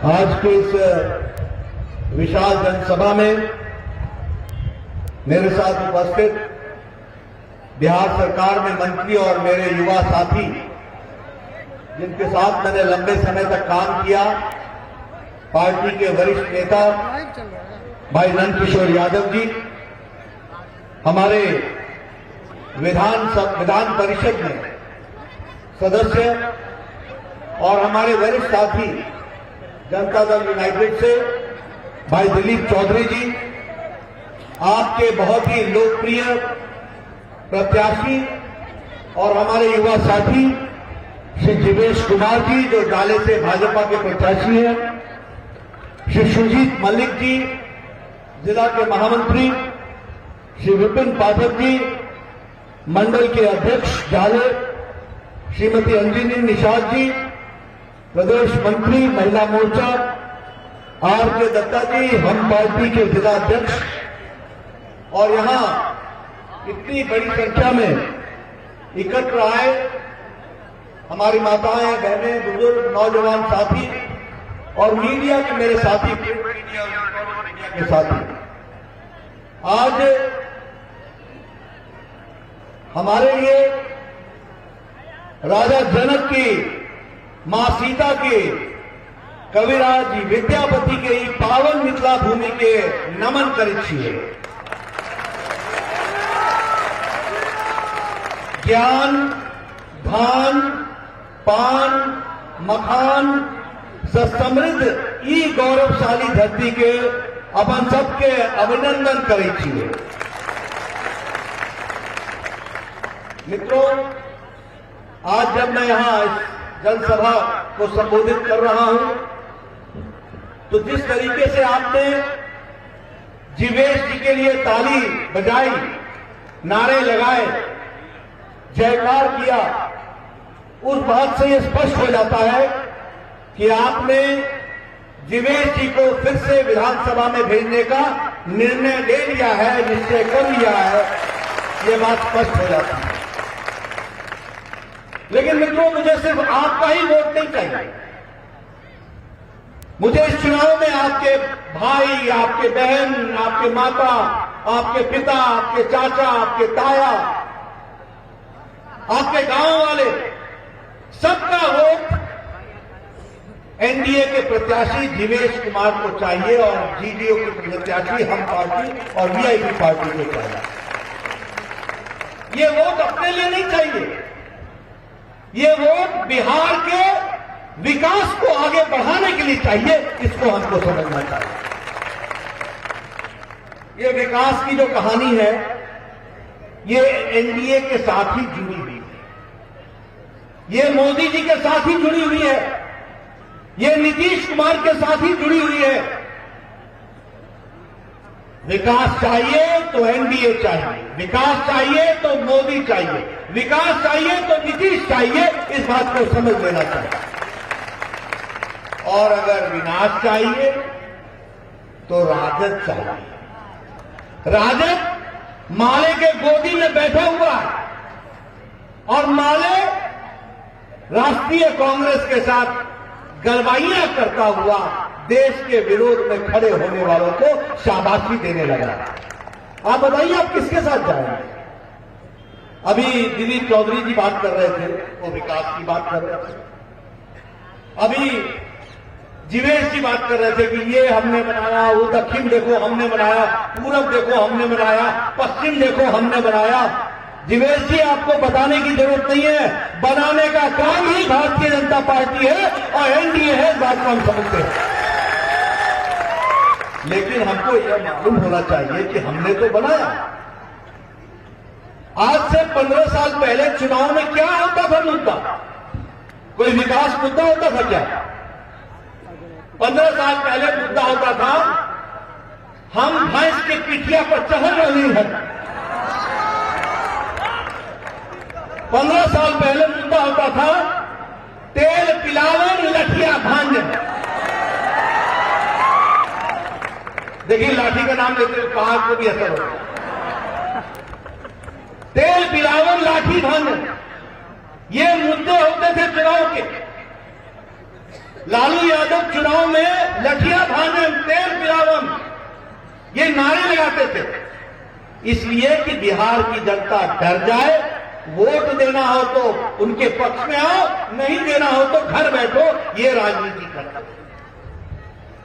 आज के इस विशाल जनसभा में मेरे साथ उपस्थित बिहार सरकार में मंत्री और मेरे युवा साथी, जिनके साथ मैंने लंबे समय तक काम किया, पार्टी के वरिष्ठ नेता भाई नंद किशोर यादव जी, हमारे विधान परिषद में सदस्य और हमारे वरिष्ठ साथी जनता दल यूनाइटेड से भाई दिलीप चौधरी जी, आपके बहुत ही लोकप्रिय प्रत्याशी और हमारे युवा साथी श्री जीवेश कुमार जी, जो डाले से भाजपा के प्रत्याशी हैं, श्री सुजीत मल्लिक जी, जिला के महामंत्री, श्री विपिन पाठक जी, मंडल के अध्यक्ष डाले, श्रीमती अंजनी निषाद जी, प्रदेश मंत्री महिला मोर्चा आर के दत्ता जी, हम पार्टी के जिला अध्यक्ष, और यहां इतनी बड़ी संख्या में इकट्ठा आए हमारी माताएं, बहनें, बुजुर्ग, नौजवान साथी और मीडिया के मेरे साथी, मीडिया के साथी। आज हमारे लिए राजा जनक की, मां सीता के, कविराज विद्यापति के ई पावन मिथिला भूमि के नमन करै छियै। ज्ञान, धान, पान, मखान से समृद्ध ई गौरवशाली धरती के अपन सबके अभिनंदन करै छियै। मित्रों, आज जब मैं यहां इस जनसभा को संबोधित कर रहा हूं, तो जिस तरीके से आपने जीवेश जी के लिए ताली बजाई, नारे लगाए, जयकार किया, उस बात से यह स्पष्ट हो जाता है कि आपने जीवेश जी को फिर से विधानसभा में भेजने का निर्णय ले लिया है, निश्चय कर लिया है, ये बात स्पष्ट हो जाती है। लेकिन मित्रों, मुझे सिर्फ आपका ही वोट नहीं चाहिए। मुझे इस चुनाव में आपके भाई, आपके बहन, आपके माता, आपके पिता, आपके चाचा, आपके ताया, आपके गांव वाले, सबका वोट एनडीए के प्रत्याशी जीवेश कुमार को चाहिए और जीडीयू के प्रत्याशी हम पार्टी और वीआईपी पार्टी को चाहिए। ये वोट अपने लिए नहीं चाहिए, ये वोट बिहार के विकास को आगे बढ़ाने के लिए चाहिए। इसको हमको समझना चाहिए। ये विकास की जो कहानी है, ये एनडीए के साथ ही जुड़ी हुई है, ये मोदी जी के साथ ही जुड़ी हुई है, ये नीतीश कुमार के साथ ही जुड़ी हुई है। विकास चाहिए तो एनडीए चाहिए, विकास चाहिए तो मोदी चाहिए, विकास चाहिए तो नीतीश चाहिए। इस बात को समझ लेना चाहिए। और अगर विनाश चाहिए तो राजद चाहिए। राजद माले के गोदी में बैठा हुआ है और माले राष्ट्रीय कांग्रेस के साथ गलवाइयां करता हुआ देश के विरोध में खड़े होने वालों को शाबाशी देने लगा। आप बताइए, आप किसके साथ जाएंगे? अभी दिलीप चौधरी जी बात कर रहे थे, वो विकास की बात कर रहे थे। अभी जीवेश जी बात कर रहे थे कि ये हमने बनाया, वो दक्षिण देखो हमने बनाया, पूरब देखो हमने बनाया, पश्चिम देखो हमने बनाया। जीवेश जी, आपको बताने की जरूरत नहीं है, बनाने का काम ही भारतीय जनता पार्टी है और एनडीए है, इस बात को हम समझते हैं। लेकिन हमको यह मालूम होना चाहिए कि हमने तो बनाया। आज से 15 साल पहले चुनाव में क्या होता था मुद्दा? कोई विकास मुद्दा होता था क्या? 15 साल पहले मुद्दा होता था, हम भैंस की पिठिया पर चढ़ रही है। 15 साल पहले मुद्दा होता था, तेल पिलावन लठिया भांज। देखिए, लाठी का नाम लेते हुए पहाड़ को भी असर होता है। तेल पिलावन लाठी भांज, ये मुद्दे होते थे चुनाव के। लालू यादव चुनाव में ये नारे लगाते थे, इसलिए कि बिहार की जनता डर जाए। वोट देना हो तो उनके पक्ष में आओ, नहीं देना हो तो घर बैठो, ये राजनीति करते थे।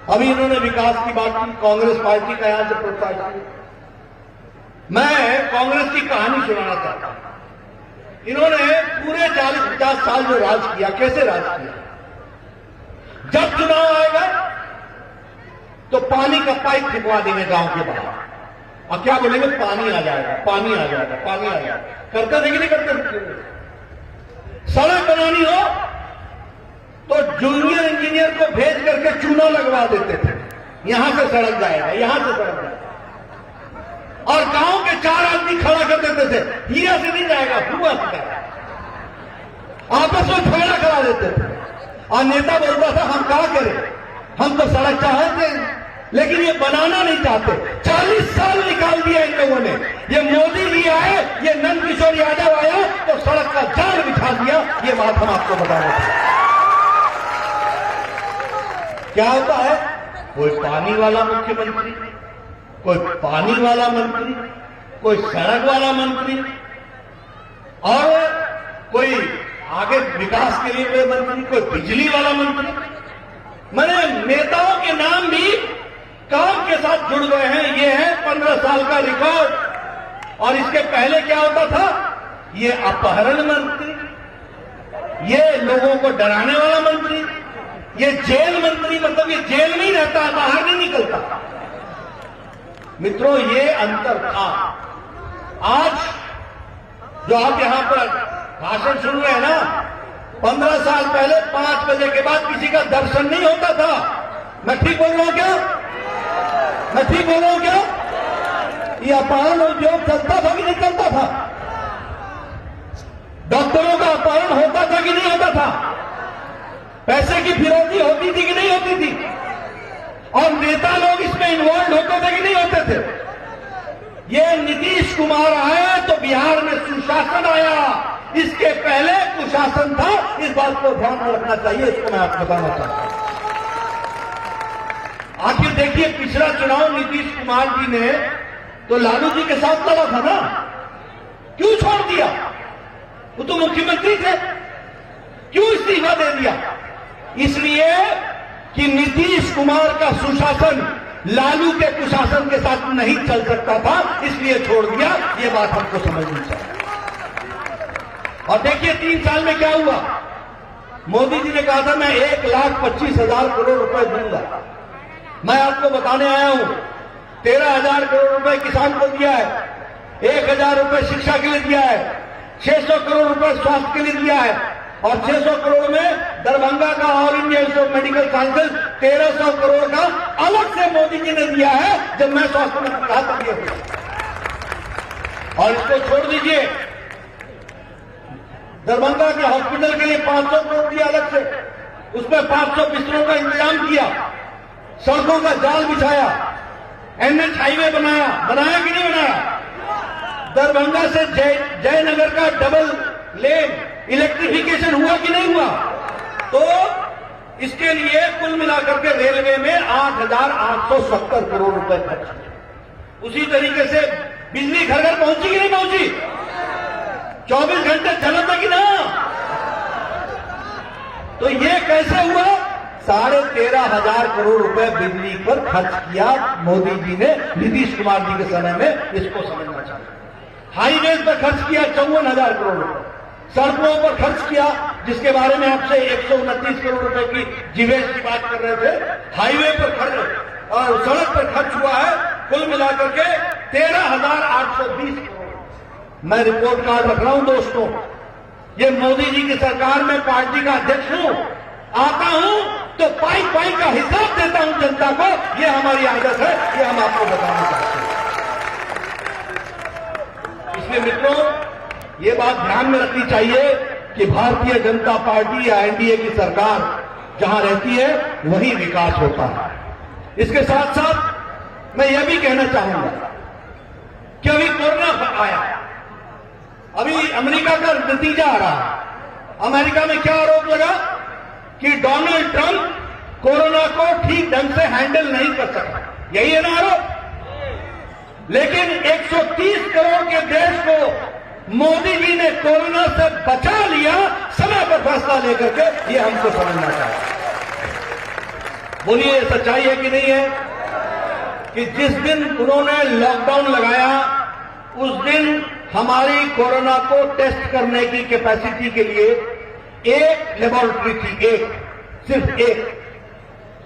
अभी इन्होंने विकास की बात की, कांग्रेस पार्टी का यहां से प्रोत्साहन। मैं कांग्रेस की कहानी सुनाना चाहता हूं। इन्होंने पूरे 40-50 साल जो राज किया, कैसे राज किया? जब चुनाव आएगा तो पानी का पाइप छिपवा देंगे गांव के बाहर, और क्या बोलेंगे? पानी आ जाएगा, पानी आ जाएगा, पानी आ जाएगा। करते थे कि नहीं करते? सड़क बनानी हो तो जूनियर इंजीनियर को भेज करके चूना लगवा देते थे, यहां से सड़क जाएगा, यहां से सड़क जाएगा। और गांव के 4 आदमी खड़ा कर देते थे, हीरा से नहीं जाएगा, हुआ से जाएगा। आपस में झगड़ा करा देते थे, और नेता बोलता था हम क्या करें, हम तो सड़क चाहते हैं लेकिन ये बनाना नहीं चाहते। 40 साल निकाल दिया इन लोगों ने। ये मोदी जी आए, ये नंद किशोर यादव आया तो सड़क का जाल बिछा दिया। ये बात हम आपको बता रहे थे। क्या होता है? कोई पानी वाला मुख्यमंत्री, कोई पानी वाला मंत्री, कोई सड़क वाला मंत्री, और कोई आगे विकास के लिए कोई मंत्री, कोई बिजली वाला मंत्री। मैंने नेताओं के नाम भी काम के साथ जुड़ गए हैं। ये है 15 साल का रिकॉर्ड। और इसके पहले क्या होता था? ये अपहरण मंत्री, ये लोगों को डराने वाला मंत्री, ये जेल मंत्री, मतलब ये जेल में ही रहता है, बाहर नहीं निकलता। मित्रों, ये अंतर था। आज जो आप यहां पर भाषण सुन रहे हैं ना, 15 साल पहले 5 बजे के बाद किसी का दर्शन नहीं होता था। मैं ठीक बोल रहा हूं क्या? मैं ठीक बोल रहा हूं क्या? ये अपहरण उद्योग चलता था कि नहीं चलता था? डॉक्टरों का अपहरण होता था कि नहीं होता था? पैसे की फिरौती होती थी कि नहीं होती थी? और नेता लोग इसमें इन्वॉल्व होते थे कि नहीं होते थे? ये नीतीश कुमार आए तो बिहार में सुशासन आया। इसके पहले कुशासन था। इस बात को ध्यान में रखना चाहिए। इसको मैं आपको बताना चाहता हूं। आखिर देखिए, पिछला चुनाव नीतीश कुमार जी ने तो लालू जी के साथ लड़ा था ना, क्यों छोड़ दिया? वो तो मुख्यमंत्री थे, क्यों इस्तीफा दे दिया? इसलिए कि नीतीश कुमार का सुशासन लालू के कुशासन के साथ नहीं चल सकता था, इसलिए छोड़ दिया। ये बात हमको समझनी चाहिए। और देखिए 3 साल में क्या हुआ। मोदी जी ने कहा था मैं 1,25,000 करोड़ रुपए दूंगा। मैं आपको बताने आया हूं, 13,000 करोड़ रुपए किसान को दिया है, 1,000 रुपए शिक्षा के लिए दिया है, 600 करोड़ रुपए स्वास्थ्य के लिए दिया है, और 600 करोड़ में दरभंगा का all India institute of medical sciences 1,300 crore का अलग से मोदी जी ने दिया है जब मैं स्वास्थ्य मंत्री रहा था। और इसको छोड़ दीजिए, दरभंगा के हॉस्पिटल के लिए 500 करोड़ दिया अलग से, उसमें 500 बिस्तरों का इंतजाम किया, सड़कों का जाल बिछाया, NH हाईवे बनाया कि नहीं बनाया? दरभंगा से जयनगर का डबल लेन इलेक्ट्रिफिकेशन हुआ कि नहीं हुआ? तो इसके लिए कुल मिलाकर के रेलवे में 8,870 करोड़ रुपए खर्च किए। उसी तरीके से बिजली घर घर पहुंची कि नहीं पहुंची? 24 घंटे चला था कि ना? तो ये कैसे हुआ? 13,500 करोड़ रुपए बिजली पर खर्च किया मोदी जी ने नीतीश कुमार जी के समय में। इसको समझना चाहिए। हाईवेज पर खर्च किया 54,000 करोड़ रुपए, सड़कों पर खर्च किया जिसके बारे में आपसे 129 करोड़ रुपए की जीवेश की बात कर रहे थे, हाईवे पर खर्च और सड़क पर खर्च हुआ है कुल मिलाकर के 13,820 करोड़। मैं रिपोर्ट कार्ड रख रहा हूं दोस्तों, ये मोदी जी की सरकार में पार्टी का अध्यक्ष हूं, आता हूं तो पाई का हिसाब देता हूं जनता को। ये हमारी आदत है, ये हम आपको बताना चाहते हैं। इसलिए मित्रों, ये बात ध्यान में रखनी चाहिए कि भारतीय जनता पार्टी या एनडीए की सरकार जहां रहती है वहीं विकास होता है। इसके साथ साथ मैं यह भी कहना चाहूंगा कि अभी कोरोना आया, अभी अमेरिका का नतीजा आ रहा है। अमेरिका में क्या आरोप लगा कि डोनाल्ड ट्रंप कोरोना को ठीक ढंग से हैंडल नहीं कर सका। यही है ना आरोप? लेकिन 130 करोड़ के देश को मोदी जी ने कोरोना से बचा लिया समय पर फैसला लेकर के, ये हमको समझना चाहिए। बोलिए सच्चाई है कि नहीं है कि जिस दिन उन्होंने लॉकडाउन लगाया उस दिन हमारी कोरोना को टेस्ट करने की कैपेसिटी के लिए एक लेबोरेटरी थी, सिर्फ एक।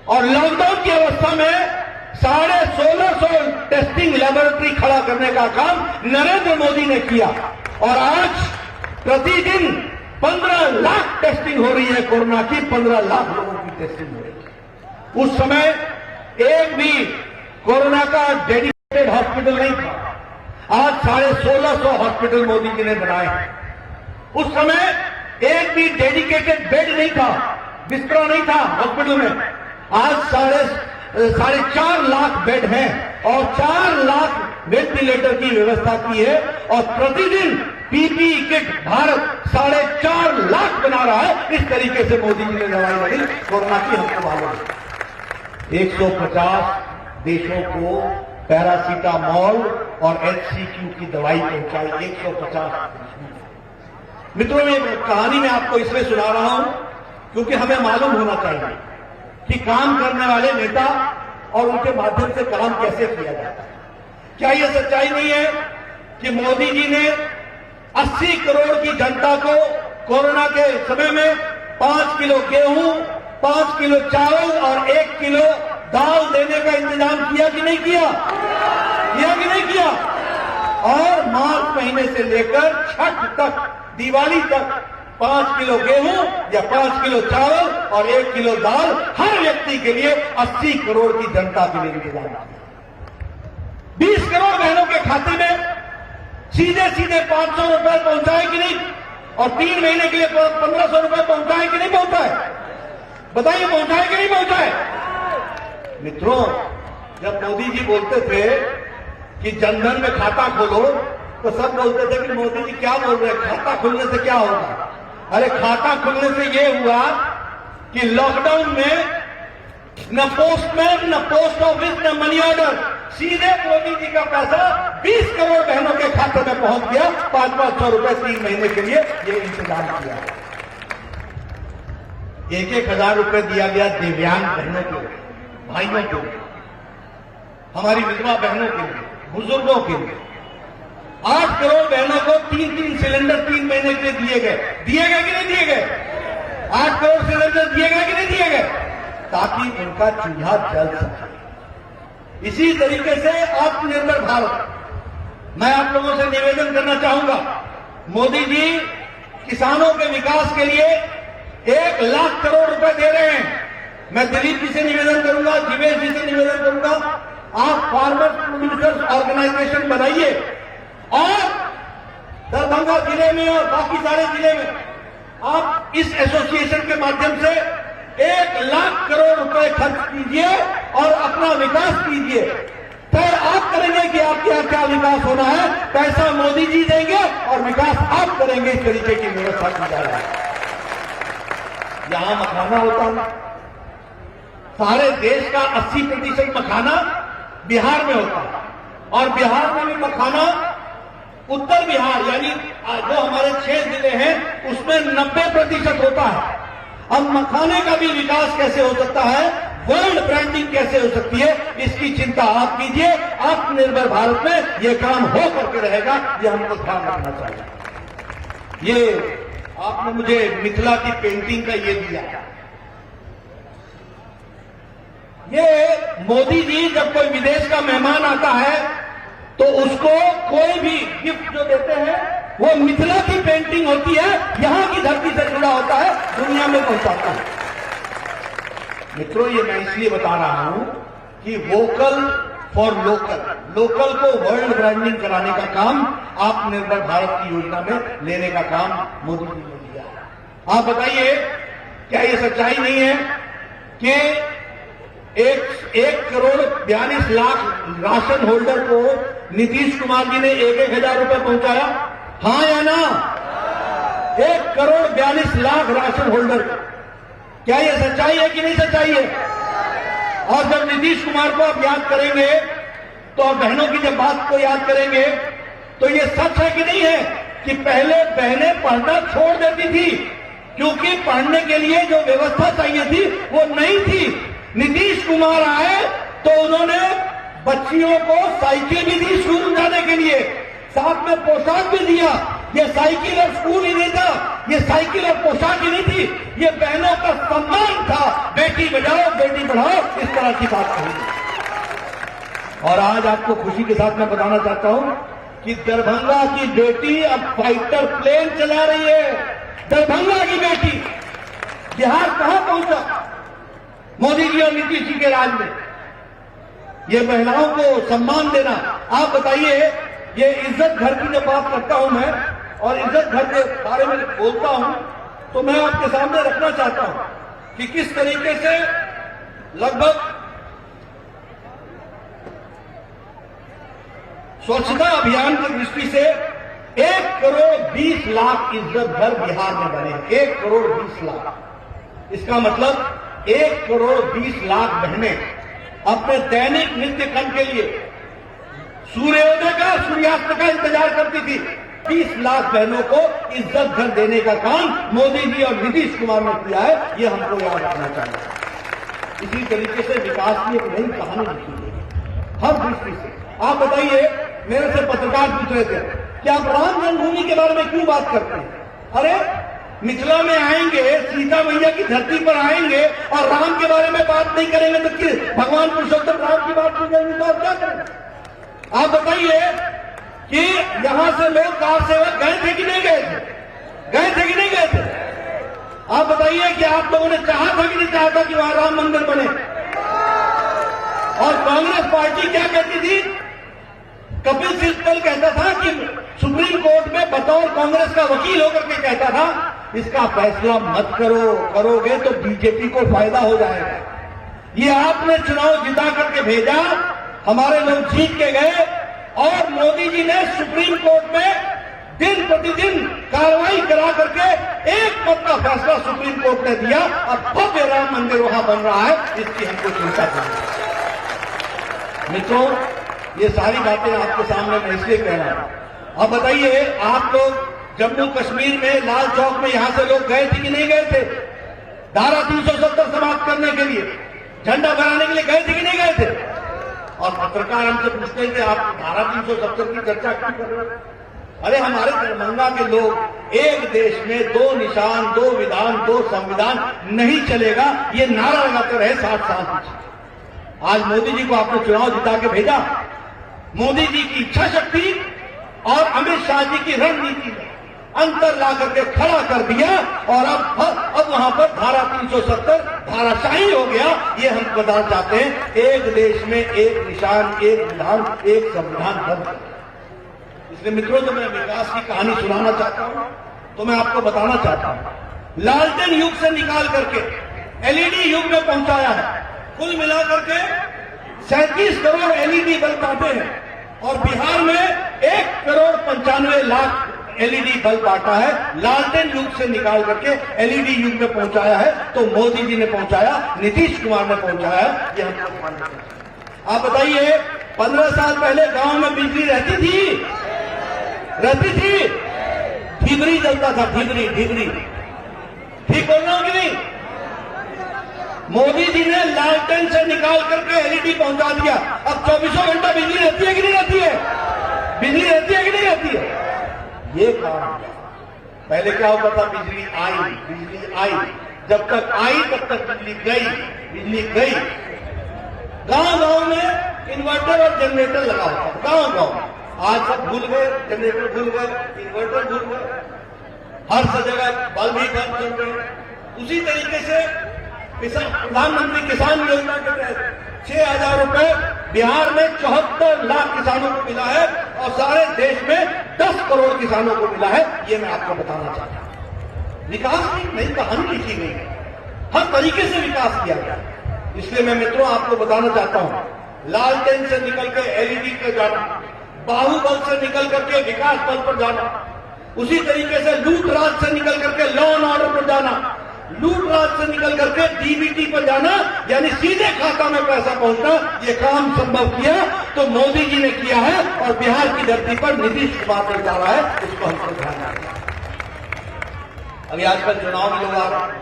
और लॉकडाउन की अवस्था में 1650 टेस्टिंग लेबोरेटरी खड़ा करने का काम नरेंद्र मोदी ने किया और आज प्रतिदिन 15 लाख टेस्टिंग हो रही है कोरोना की, 15 लाख लोगों की टेस्टिंग हो रही है। उस समय एक भी कोरोना का डेडिकेटेड हॉस्पिटल नहीं था, आज 1650 हॉस्पिटल मोदी जी ने बनाए हैं। उस समय एक भी डेडिकेटेड बेड नहीं था, बिस्तरा नहीं था हॉस्पिटल में, आज 4.5 लाख बेड हैं और 4 लाख वेंटिलेटर की व्यवस्था की है और प्रतिदिन पीपीई किट भारत 4.5 लाख बना रहा है। इस तरीके से मोदी जी ने लड़ाई लड़ी कोरोना की, हमको मालूम है। 150 देशों को पैरासीटामोल और HCQ की दवाई पहुंचाई, 150। मित्रों, ये कहानी मैं आपको इसलिए सुना रहा हूं क्योंकि हमें मालूम होना चाहिए कि काम करने वाले नेता और उनके माध्यम से काम कैसे किया जाता है। क्या यह सच्चाई नहीं है कि मोदी जी ने 80 करोड़ की जनता को कोरोना के समय में 5 किलो गेहूं, 5 किलो चावल और 1 किलो दाल देने का इंतजाम किया कि नहीं किया? किया कि नहीं किया? और मार्च महीने से लेकर छठ तक, दिवाली तक 5 किलो गेहूं या 5 किलो चावल और 1 किलो दाल हर व्यक्ति के लिए 80 करोड़ की जनता के लिए इंतजाम किया। 20 करोड़ बहनों के खाते में सीधे सीधे 500 रुपए पहुंचाए कि नहीं? और 3 महीने के लिए 1500 रुपए पहुंचाए कि नहीं पहुंचाए? बताइए, पहुंचाए कि नहीं पहुंचाए? मित्रों, जब मोदी जी बोलते थे कि जनधन में खाता खोलो तो सब बोलते थे कि मोदी जी क्या बोल रहे हैं, खाता खुलने से क्या होगा? अरे खाता खुलने से यह हुआ कि लॉकडाउन में न पोस्टमैन, न पोस्ट ऑफिस, न मनी ऑर्डर, सीधे मोदी जी का पैसा 20 करोड़ बहनों के खाते में पहुंच गया। 500 रुपए 3 महीने के लिए ये इंतजाम किया। 1,000 रुपए दिया गया दिव्यांग बहनों को, भाइयों को, हमारी विधवा बहनों के लिए, बुजुर्गों के लिए। 8 करोड़ बहनों को 3 सिलेंडर 3 महीने के लिए दिए गए। दिए गए कि नहीं दिए गए? 8 करोड़ सिलेंडर दिए गए कि नहीं दिए गए? ताकि उनका चूल्हा जल सके। इसी तरीके से आत्मनिर्भर भारत, मैं आप लोगों से निवेदन करना चाहूंगा, मोदी जी किसानों के विकास के लिए 1 लाख करोड़ रुपए दे रहे हैं। मैं दिलीप जी से निवेदन करूंगा, जीवेश जी से निवेदन करूंगा, आप फार्मर्स प्रोड्यूसर्स ऑर्गेनाइजेशन बनाइए और दरभंगा जिले में और बाकी सारे जिले में आप इस एसोसिएशन के माध्यम से 1 लाख करोड़ रुपए खर्च कीजिए और अपना विकास कीजिए। फिर आप करेंगे कि आपके यहां क्या विकास होना है, पैसा मोदी जी देंगे और विकास आप करेंगे। इस तरीके की व्यवस्था की जा रही है। यहां मखाना होता है, सारे देश का 80% मखाना बिहार में होता है और बिहार में भी मखाना उत्तर बिहार यानी जो हमारे 6 जिले हैं उसमें 90% होता है। अब मखाने का भी विकास कैसे हो सकता है, वर्ल्ड ब्रांडिंग कैसे हो सकती है, इसकी चिंता आप कीजिए। आत्मनिर्भर भारत में ये काम हो करके रहेगा, ये हमको ध्यान रखना चाहिए। ये आपने मुझे मिथिला की पेंटिंग का ये दिया। ये मोदी जी जब कोई विदेश का मेहमान आता है तो उसको कोई भी गिफ्ट जो देते हैं वो मिथिला की पेंटिंग होती है, यहां की धरती से जुड़ा होता है, दुनिया में पहुंचाता है। मित्रों, ये मैं इसलिए बता रहा हूं कि वोकल फॉर लोकल, लोकल को वर्ल्ड ब्रांडिंग कराने का काम आत्मनिर्भर भारत की योजना में लेने का काम मोदी जी ने लिया। आप बताइए, क्या ये सच्चाई नहीं है कि 1 करोड़ 42 लाख राशन होल्डर को नीतीश कुमार जी ने 1,000 रुपए पहुंचाया? हाँ या ना? 1 करोड़ 42 लाख राशन होल्डर, क्या यह सच्चाई है कि नहीं सच्चाई है? और जब नीतीश कुमार को आप याद करेंगे तो आप बहनों की जब बात को याद करेंगे तो ये सच है कि नहीं है कि पहले बहनें पढ़ना छोड़ देती थी क्योंकि पढ़ने के लिए जो व्यवस्था चाहिए थी वो नहीं थी। नीतीश कुमार आए तो उन्होंने बच्चियों को साइकिल भी दी स्कूल जाने के लिए, साथ में पोशाक भी दिया। ये साइकिल और स्कूल ही नहीं था, ये साइकिल और पोशाक ही नहीं थी, ये बहनों का सम्मान था। बेटी बचाओ बेटी पढ़ाओ, इस तरह की बात कही। और आज आपको खुशी के साथ मैं बताना चाहता हूं कि दरभंगा की बेटी अब फाइटर प्लेन चला रही है। दरभंगा की बेटी बिहार कहां पहुंचा मोदी जी और नीतीश जी के राज में। ये महिलाओं को सम्मान देना, आप बताइए, ये इज्जत घर की जब बात करता हूं मैं और इज्जत घर के बारे में बोलता हूं तो मैं आपके सामने रखना चाहता हूं कि किस तरीके से लगभग स्वच्छता अभियान की दृष्टि से 1 करोड़ 20 लाख इज्जत घर बिहार में बने। 1 करोड़ 20 लाख, इसका मतलब 1 करोड़ 20 लाख बहनें अपने दैनिक नित्य कर्म के लिए सूर्योदय का सूर्यास्त का इंतजार करती थी। 20 लाख बहनों को इज्जत घर देने का काम मोदी जी और नीतीश कुमार ने किया है, ये हमको याद रखना चाहिए। इसी तरीके से विकास की एक नई कहानी लिखी गई हर दृष्टि से। आप बताइए, मेरे से पत्रकार पूछ रहे थे कि आप राम जन्मभूमि के बारे में क्यों बात करते हैं? अरे मिथिला में आएंगे, सीता मैया की धरती पर आएंगे और राम के बारे में बात नहीं करेंगे तो भगवान पुरुषोत्तम राम की बात नहीं करेंगे तो आप क्या करेंगे? आप बताइए कि यहां से लोग कार सेवक गए थे कि नहीं गए थे? गए थे कि नहीं गए थे? आप बताइए कि आप लोगों ने चाहा था कि नहीं चाहा था कि वहां राम मंदिर बने? और कांग्रेस पार्टी क्या कहती थी? कपिल सिब्बल कहता था कि सुप्रीम कोर्ट में बतौर कांग्रेस का वकील होकर के कहता था इसका फैसला मत करो, करोगे तो बीजेपी को फायदा हो जाएगा। ये आपने चुनाव जिता करके भेजा, हमारे लोग जीत के गए और मोदी जी ने सुप्रीम कोर्ट में दिन प्रतिदिन कार्रवाई करा करके एक मत का फैसला सुप्रीम कोर्ट ने दिया। अब भव्य राम मंदिर वहां बन रहा है, इसकी हमको चिंता करनी है। मित्रों, ये सारी बातें आपके सामने मैं इसलिए कह रहा हूं। अब बताइए, आप लोग जम्मू कश्मीर में लाल चौक में यहां से लोग गए थे कि नहीं गए थे? धारा 370 समाप्त करने के लिए, झंडा फहराने के लिए गए थे कि नहीं गए थे? और पत्रकार हमसे पूछते थे आप धारा 370 की चर्चा क्यों कर रहे हैं? अरे हमारे दरभंगा के लोग एक देश में 2 निशान, 2 विधान, 2 संविधान नहीं चलेगा, ये नारा लगाते रहे 60 साल पीछे। आज मोदी जी को आपने चुनाव जिता के भेजा, मोदी जी की इच्छा शक्ति और अमित शाह जी की रणनीति में अंतर ला करके खड़ा कर दिया और अब वहां पर धारा 370 धाराशाही हो गया। ये हम बताना चाहते हैं, एक देश में एक निशान, एक विधान, एक संविधान बन। इसलिए मित्रों, जो मैं विकास की कहानी सुनाना चाहता हूं तो मैं आपको बताना चाहता हूं, लालटेन युग से निकाल करके एलईडी युग में पहुंचाया है। कुल मिलाकर के 37 करोड़ एलईडी बल्ब बांटे हैं और बिहार में 1 करोड़ 95 लाख एलईडी बल्ब बांटा है। लालटेन युग से निकाल करके एलईडी युग में पहुंचाया है, तो मोदी जी ने पहुंचाया, नीतीश कुमार ने पहुंचाया, ये हमको मानना चाहिए। आप बताइए, 15 साल पहले गांव में बिजली रहती थी? रहती थी? ढिबरी जलता था, ढिबरी। ठीक बोल रहा हूं कि नहीं? मोदी जी ने लालटेन से निकाल करके एलईडी पहुंचा दिया। अब 24 घंटा बिजली रहती है कि नहीं रहती है? बिजली रहती है कि नहीं रहती है? ये काम पहले क्या होता था? बिजली आई, जब तक आई तब तक बिजली गई। गांव में इन्वर्टर और जनरेटर लगा होता, गांव। आज सब भूल गए, जनरेटर भूल गए, इन्वर्टर भूल गए, हर जगह बल्ब ही बंद चल रहे। उसी तरीके से प्रधानमंत्री किसान योजना के तहत 6,000 रुपए बिहार में 74 लाख किसानों को मिला है और सारे देश में 10 करोड़ किसानों को मिला है। ये मैं आपको बताना चाहता हूं। विकास की नई कहानी लिखी गई है, हर तरीके से विकास किया गया। इसलिए मैं मित्रों आपको बताना चाहता हूं, लालटेन से निकल के एलईडी पर जाना, बाहुबल से निकल करके विकास बल पर जाना, उसी तरीके से लूट राज से निकल करके लॉ एंड ऑर्डर पर जाना, लूटराज से निकल करके डीबीटी पर जाना, यानी सीधे खाता में पैसा पहुंचना, ये काम संभव किया तो मोदी जी ने किया है और बिहार की धरती पर नीतीश कुमार ने डाला है, इसको हमको ध्यान रखना। अभी आजकल चुनाव में लोग आ रहे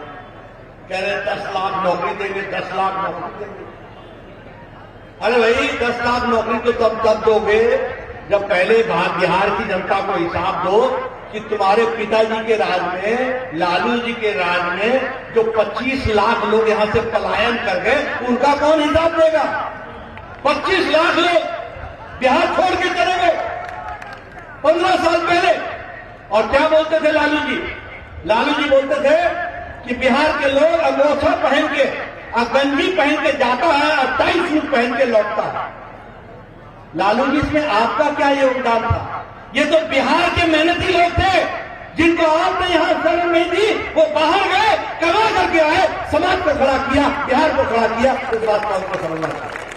कह रहे 10 लाख नौकरी देंगे, 10 लाख नौकरी देंगे। अरे भाई 10 लाख नौकरी तो तब दोगे जब पहले बिहार की जनता को हिसाब दो कि तुम्हारे पिताजी के राज में, लालू जी के राज में जो 25 लाख लोग यहां से पलायन कर गए, उनका कौन हिसाब देगा? 25 लाख लोग बिहार छोड़ के चले गए 15 साल पहले। और क्या बोलते थे लालू जी? लालू जी बोलते थे कि बिहार के लोग अंगोछा पहन के और गंजी पहन के जाता है और टाई सूट पहन के लौटता है। लालू जी, इसमें आपका क्या योगदान था? ये तो बिहार के मेहनती लोग थे जिनको आपने यहां शरण नहीं दी, वो बाहर गए, कमा करके आए, समाज को खड़ा किया, बिहार को खड़ा किया। इस बात को हमको समझना चाहिए।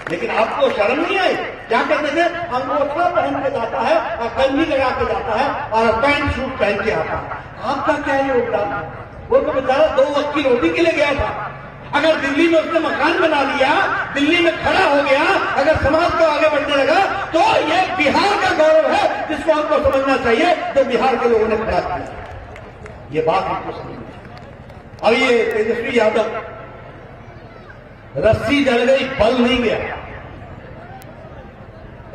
लेकिन आपको शर्म नहीं आई? क्या कहते थे? अंगोछा पहन के जाता है और गंजी लगा के जाता है और पैंट सूट पहन के आता है। आपका क्या योगदान है? वो तो बेचारा 2 वक्त की रोटी के लिए गया था। अगर दिल्ली में उसने मकान बना लिया, दिल्ली में खड़ा हो गया, अगर समाज को आगे बढ़ने लगा, तो ये बिहार का गौरव है जिसको आपको समझना चाहिए, जो बिहार के लोगों ने खड़ा किया। ये बात आपको समझना। अब ये तेजस्वी यादव, रस्सी जल गई, बल नहीं गया,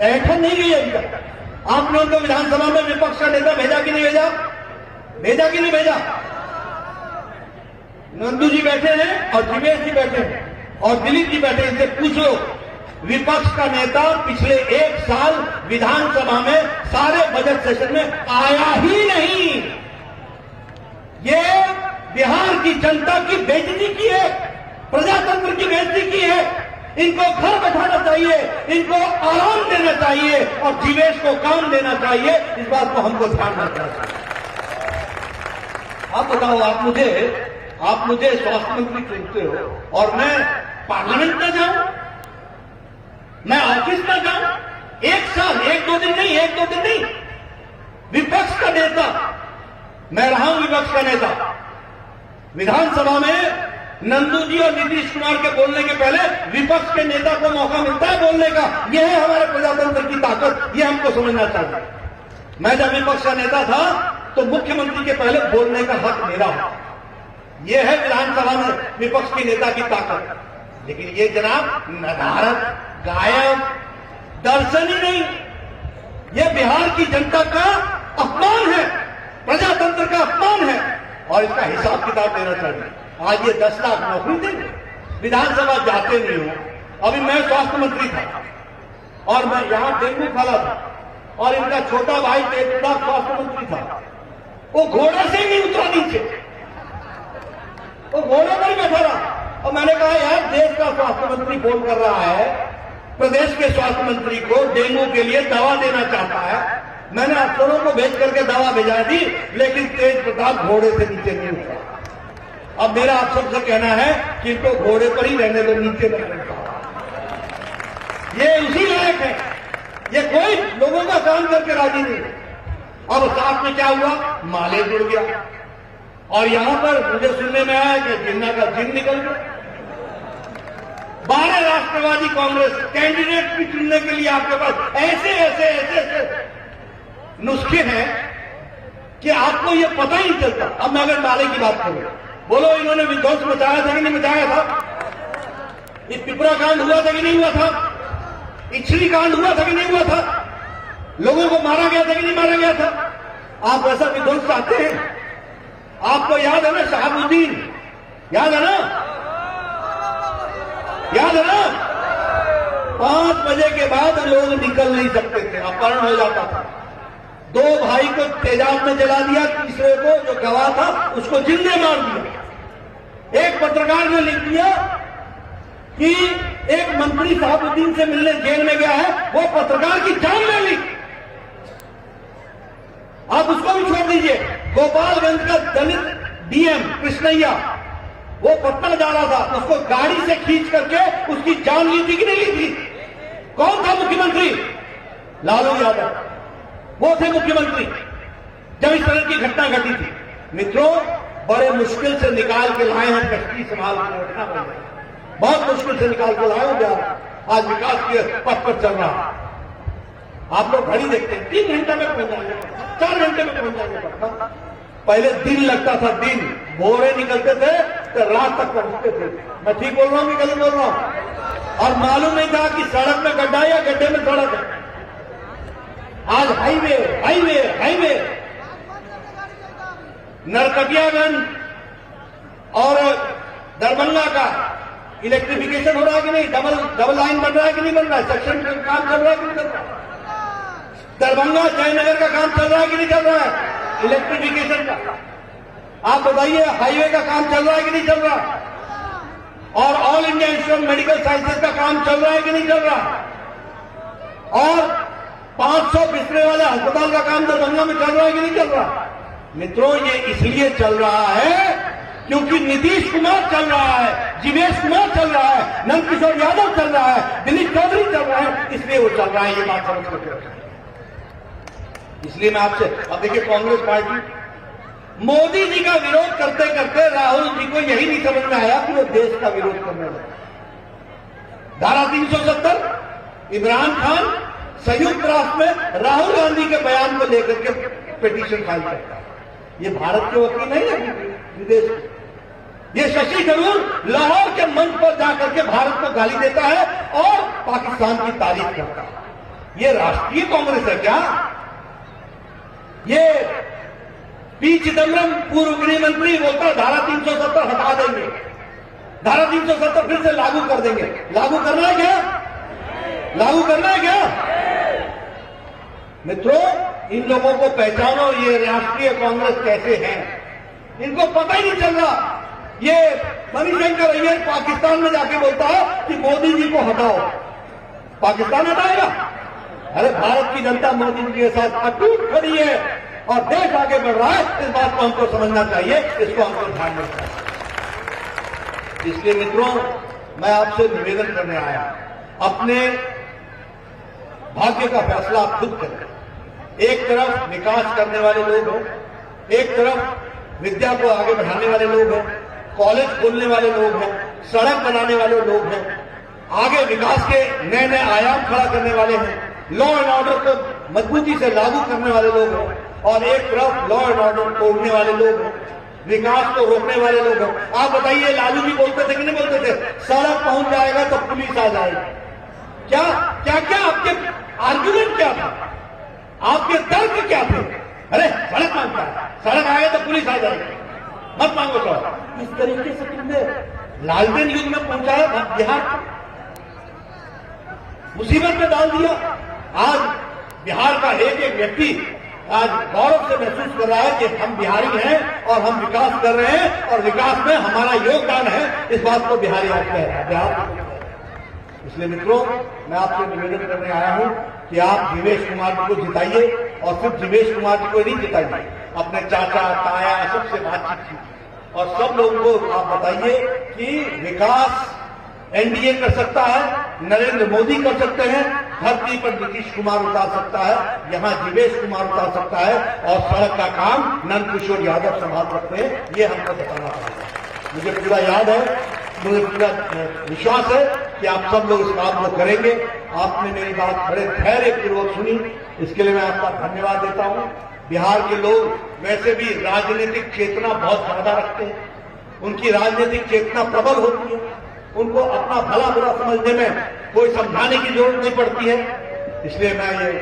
ऐठन नहीं गई अभी तक। आपने उनको विधानसभा में विपक्ष का नेता भेजा कि नहीं भेजा? भेजा कि नहीं भेजा? नंदू जी बैठे हैं और जीवेश जी बैठे हैं और दिलीप जी बैठे हैं। इनसे पूछ लो, विपक्ष का नेता पिछले 1 साल विधानसभा में सारे बजट सेशन में आया ही नहीं। ये बिहार की जनता की बेइज्जती की है, प्रजातंत्र की बेइज्जती की है। इनको घर बैठाना चाहिए, इनको आराम देना चाहिए और जीवेश को काम देना चाहिए। इस बात को हमको ध्यान रखना चाहिए। आप बताओ, आप मुझे स्वास्थ्य मंत्री चुनते हो और मैं पार्लियामेंट में जाऊं, मैं ऑफिस में जाऊं, 1 साल, 1-2 दिन नहीं, विपक्ष का नेता मैं रहा हूं। विपक्ष का नेता विधानसभा में नंदू जी और नीतीश कुमार के बोलने के पहले विपक्ष के नेता को मौका मिलता है बोलने का। यह है हमारे प्रजातंत्र की ताकत, यह हमको समझना चाहिए। मैं जब विपक्ष का नेता था तो मुख्यमंत्री के पहले बोलने का हक मेरा था। यह है विधानसभा में विपक्ष के नेता की ताकत। लेकिन ये जनाब नदारत, गायब, दर्शन ही नहीं। यह बिहार की जनता का अपमान है, प्रजातंत्र का अपमान है और इसका हिसाब किताब देना चाहिए। आज ये 10 लाख नौकरी देंगे, विधानसभा जाते नहीं हो। अभी मैं स्वास्थ्य मंत्री था और मैं यहां डेंगू फैला था और इनका छोटा भाई तेजपाल स्वास्थ्य मंत्री था। वो घोड़े से ही नहीं उतरा नीचे, वो घोड़े पर ही बैठा रहा। और मैंने कहा यार, देश का स्वास्थ्य मंत्री फोन कर रहा है, प्रदेश के स्वास्थ्य मंत्री को डेंगू के लिए दवा देना चाहता है। मैंने अफसरों को भेज करके दवा भेजा दी, लेकिन तेज प्रताप घोड़े से नीचे नहीं उतरा। अब मेरा आप सबसे कहना है कि इनको घोड़े पर ही रहने दो, नीचे नहीं रहता। ये उसी लायक है, ये कोई लोगों का काम करके राजी नहीं। अब साथ में क्या हुआ? माले जुड़ गया और यहां पर मुझे सुनने में आया कि जिन्ना का जिन निकल गया। 12 राष्ट्रवादी कांग्रेस कैंडिडेट भी चुनने के लिए आपके पास ऐसे नुस्खे हैं कि आपको ये पता ही नहीं चलता। अब मैं अगर माले की बात करूं, बोलो इन्होंने विध्वंस मचाया था कि नहीं मचाया था? ये पिपरा कांड हुआ था कि नहीं हुआ था? इछली कांड हुआ था कि नहीं हुआ था? लोगों को मारा गया था कि नहीं मारा गया था? आप ऐसा विध्वंस चाहते हैं? आपको याद है ना शहाबुद्दीन, याद है ना? याद है ना? 5 बजे के बाद लोग निकल नहीं सकते थे, अपहरण हो जाता था। 2 भाई को तेजाब में जला दिया, तीसरे को जो गवाह था उसको जिंदे मार दिया। एक पत्रकार ने लिख दिया कि एक मंत्री शहाबुद्दीन से मिलने जेल में गया है, वो पत्रकार की जान ले ली। आप उसको भी छोड़ दीजिए। गोपालगंज का दलित डीएम कृष्णैया, वो पटना जा रहा था, उसको गाड़ी से खींच करके उसकी जान ली थी कि नहीं ली थी? कौन था मुख्यमंत्री? लालू यादव, वो थे मुख्यमंत्री जब इस तरह की घटना घटी थी। मित्रों, बड़े मुश्किल से निकाल के लाए हैं, कश्ती संभाल के रखना पड़ेगा, बहुत मुश्किल से निकाल के लाए हैं। आज विकास के पथ पर चल रहा है। आप लोग घड़ी देखते हैं, 3 घंटे में पहुंच जाएंगे, 4 घंटे में पहुंच जाएंगे। पहले दिन लगता था, दिन भोरे निकलते थे तो रात तक पहुंचते थे। मैं ठीक बोल रहा हूं कि गलत बोल रहा हूं? और मालूम नहीं था कि सड़क में गड्ढा या गड्ढे में सड़क है। आज हाईवे हाईवे हाईवे, नरकटियागंज और दरभंगा का इलेक्ट्रिफिकेशन हो रहा है कि नहीं? डबल लाइन बन रहा है कि नहीं बन रहा है? सेक्शन का काम चल रहा है कि नहीं चल रहा है? दरभंगा जयनगर का काम चल रहा है कि नहीं चल रहा है? इलेक्ट्रिफिकेशन का आप बताइए, हाईवे का काम चल रहा है कि नहीं चल रहा? और all India institute of medical sciences का काम चल रहा है कि नहीं चल रहा? और 500 बिस्तरे वाले अस्पताल का काम दरभंगा में चल रहा है कि नहीं चल रहा? मित्रों, ये इसलिए चल रहा है क्योंकि नीतीश कुमार चल रहा है, जीवेश कुमार चल रहा है, नंदकिशोर यादव चल रहा है, दिलीप चौधरी चल रहा है, इसलिए वो चल रहा है। ये बात समझ कर, इसलिए मैं आपसे, अब देखिए कांग्रेस पार्टी मोदी जी का विरोध करते करते राहुल जी को यही नहीं समझ में आया कि वो देश का विरोध करने लगे। धारा 370, इमरान खान संयुक्त राष्ट्र में राहुल गांधी के बयान को लेकर के पिटीशन फाइल करता है। ये भारत के वकील नहीं है, विदेश के। ये शशि थरूर लाहौर के मंच पर जाकर के भारत को गाली देता है और पाकिस्तान की तारीफ करता है। ये राष्ट्रीय कांग्रेस है क्या? ये पी चिदम्बरम पूर्व गृह मंत्री बोलता है धारा 370 हटा देंगे, धारा 370 फिर से लागू कर देंगे। लागू करना है क्या? लागू करना है क्या? मित्रों, इन लोगों को पहचानो, ये राष्ट्रीय कांग्रेस कैसे है, इनको पता ही नहीं चल रहा। ये मणिशंकर अय्यर पाकिस्तान में जाके बोलता है कि मोदी जी को हटाओ, पाकिस्तान हटाएगा? अरे भारत की जनता मोदी जी के साथ अटूट खड़ी है और देश आगे बढ़ रहा है। इस बात को हमको समझना चाहिए, इसको हमको ध्यान रखना चाहिए। इसलिए मित्रों, मैं आपसे निवेदन करने आया, अपने भाग्य का फैसला आप खुद करें। एक तरफ विकास करने वाले लोग हैं, एक तरफ विद्या को आगे बढ़ाने वाले लोग हैं, कॉलेज खोलने वाले लोग हैं, सड़क बनाने वाले लोग हैं, आगे विकास के नए नए आयाम खड़ा करने वाले हैं, लॉ एंड ऑर्डर को मजबूती से लागू करने वाले लोग हैं, और एक तरफ लॉ एंड ऑर्डर तोड़ने वाले लोग हैं, विकास को रोकने वाले लोग हैं। आप बताइए, लालू जी बोलते थे कि नहीं बोलते थे, सड़क पहुंच जाएगा तो पुलिस आ जाएगी? क्या क्या क्या आपके आर्ग्यूमेंट क्या था? आपके तर्क क्या थे? अरे सड़क मांगता है, सड़क आए तो पुलिस आ जाएगी, मत मांगो सड़क। इस तरीके से तुमने लालटेन युग में पहुंचाया बिहार को, मुसीबत में डाल दिया। आज बिहार का एक एक व्यक्ति आज गौरव से महसूस कर रहा है कि हम बिहारी हैं और हम विकास कर रहे हैं और विकास में हमारा योगदान है। इस बात को बिहारी आज कह रहा है, बिहार। इसलिए मित्रों, मैं आपसे निवेदन करने आया हूं कि आप जीवेश कुमार जी को जिताइए, और सिर्फ जीवेश कुमार जी को नहीं जिताइए, अपने चाचा ताया सबसे बातचीत कीजिए और सब लोगों को आप बताइए कि विकास एनडीए कर सकता है, नरेंद्र मोदी कर सकते हैं, धरती पर नीतीश कुमार उतार सकता है, यहां जीवेश कुमार उतार सकता है, और सड़क का काम नंदकिशोर यादव संभाल सकते हैं। ये हमको बताना पड़ेगा। मुझे पूरा याद है, मुझे पूरा विश्वास है कि आप सब लोग इस काम को करेंगे। आपने मेरी बात बड़े धैर्यपूर्वक सुनी, इसके लिए मैं आपका धन्यवाद देता हूं। बिहार के लोग वैसे भी राजनीतिक चेतना बहुत ज्यादा रखते हैं, उनकी राजनीतिक चेतना प्रबल होती है, उनको अपना भला बुरा समझने में कोई समझाने की जरूरत नहीं पड़ती है। इसलिए मैं ये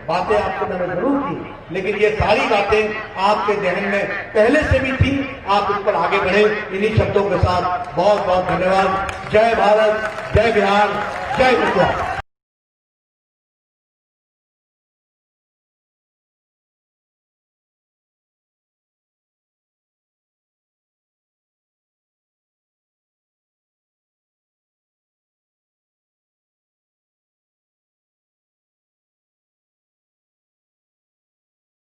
बातें आपको मैंने जरूर की, लेकिन ये सारी बातें आपके जहन में पहले से भी थी, आप इस पर आगे बढ़े। इन्हीं शब्दों के साथ बहुत बहुत धन्यवाद। जय भारत, जय बिहार, जय गुजरात।